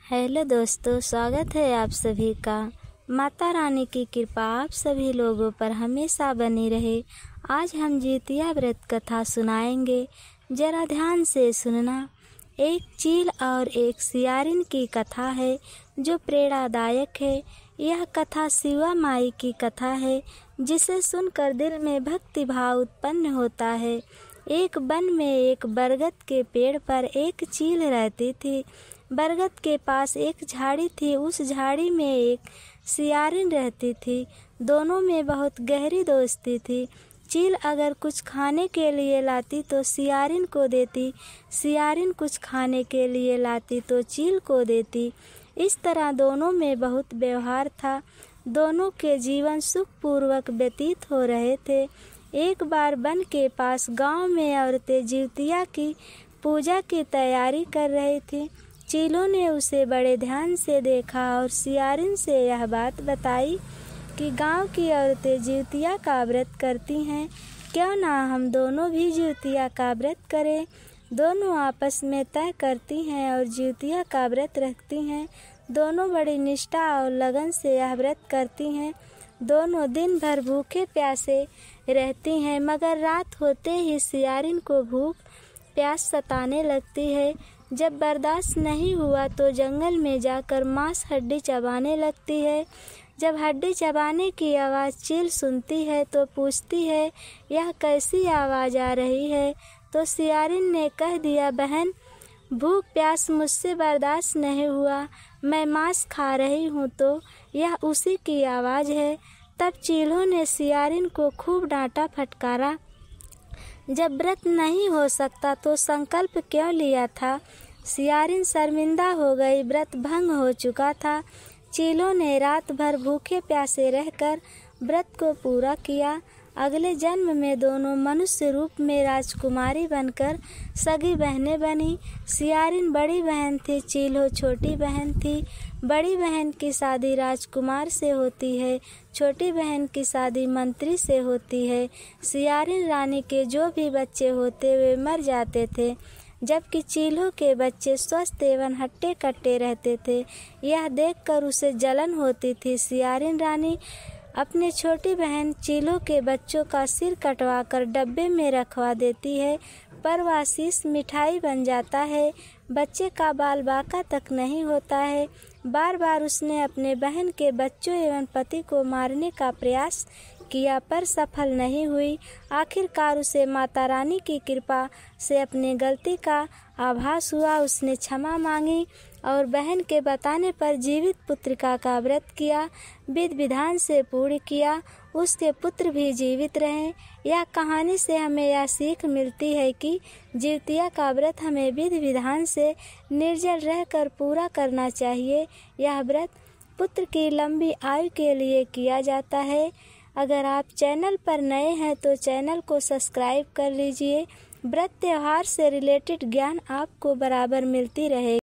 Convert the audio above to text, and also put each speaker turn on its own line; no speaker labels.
Hello दोस्तों, स्वागत है आप सभी का। माता रानी की कृपा आप सभी लोगों पर हमेशा बनी रहे। आज हम जितिया व्रत कथा सुनाएंगे, जरा ध्यान से सुनना। एक चील और एक सियारिन की कथा है जो प्रेरणादायक है। यह कथा शिवा माई की कथा है जिसे सुनकर दिल में भक्ति भाव उत्पन्न होता है। एक वन में एक बरगद के पेड़ पर एक चील रहती थी। बरगद के पास एक झाड़ी थी, उस झाड़ी में एक सियारिन रहती थी। दोनों में बहुत गहरी दोस्ती थी। चील अगर कुछ खाने के लिए लाती तो सियारिन को देती, सियारिन कुछ खाने के लिए लाती तो चील को देती। इस तरह दोनों में बहुत व्यवहार था। दोनों के जीवन सुखपूर्वक व्यतीत हो रहे थे। एक बार वन के पास गांव में औरतें जितिया की पूजा की तैयारी कर रही थी। चीलों ने उसे बड़े ध्यान से देखा और सियारिन से यह बात बताई कि गांव की औरतें जितिया का व्रत करती हैं, क्यों ना हम दोनों भी जितिया का व्रत करें। दोनों आपस में तय करती हैं और जितिया का व्रत रखती हैं। दोनों बड़ी निष्ठा और लगन से यह व्रत करती हैं। दोनों दिन भर भूखे प्यासे रहती हैं, मगर रात होते ही सियारिन को भूख प्यास सताने लगती है। जब बर्दाश्त नहीं हुआ तो जंगल में जाकर मांस हड्डी चबाने लगती है। जब हड्डी चबाने की आवाज़ चील सुनती है तो पूछती है, यह कैसी आवाज़ आ रही है। तो सियारिन ने कह दिया, बहन, भूख प्यास मुझसे बर्दाश्त नहीं हुआ, मैं मांस खा रही हूँ, तो यह उसी की आवाज़ है। तब चीलों ने सियारिन को खूब डांटा फटकारा। जब व्रत नहीं हो सकता तो संकल्प क्यों लिया था। सियारिन शर्मिंदा हो गई, व्रत भंग हो चुका था। चीलों ने रात भर भूखे प्यासे रहकर व्रत को पूरा किया। अगले जन्म में दोनों मनुष्य रूप में राजकुमारी बनकर सगी बहनें बनी। सियारिन बड़ी बहन थी, चीलो छोटी बहन थी। बड़ी बहन की शादी राजकुमार से होती है, छोटी बहन की शादी मंत्री से होती है। सियारिन रानी के जो भी बच्चे होते वे मर जाते थे, जबकि चीलों के बच्चे स्वस्थ एवं हट्टे कट्टे रहते थे। यह देखकर उसे जलन होती थी। सियारिन रानी अपने छोटी बहन चीलों के बच्चों का सिर कटवाकर डब्बे में रखवा देती है, पर वह शीश मिठाई बन जाता है। बच्चे का बाल बाका तक नहीं होता है। बार बार उसने अपने बहन के बच्चों एवं पति को मारने का प्रयास किया, पर सफल नहीं हुई। आखिरकार उसे माता रानी की कृपा से अपनी गलती का आभास हुआ। उसने क्षमा मांगी और बहन के बताने पर जीवित पुत्रिका का व्रत किया, विधि विधान से पूर्ण किया। उसके पुत्र भी जीवित रहे। यह कहानी से हमें यह सीख मिलती है कि जितिया का व्रत हमें विधि विधान से निर्जल रहकर पूरा करना चाहिए। यह व्रत पुत्र की लंबी आयु के लिए किया जाता है। अगर आप चैनल पर नए हैं तो चैनल को सब्सक्राइब कर लीजिए। व्रत त्योहार से रिलेटेड ज्ञान आपको बराबर मिलती रहे।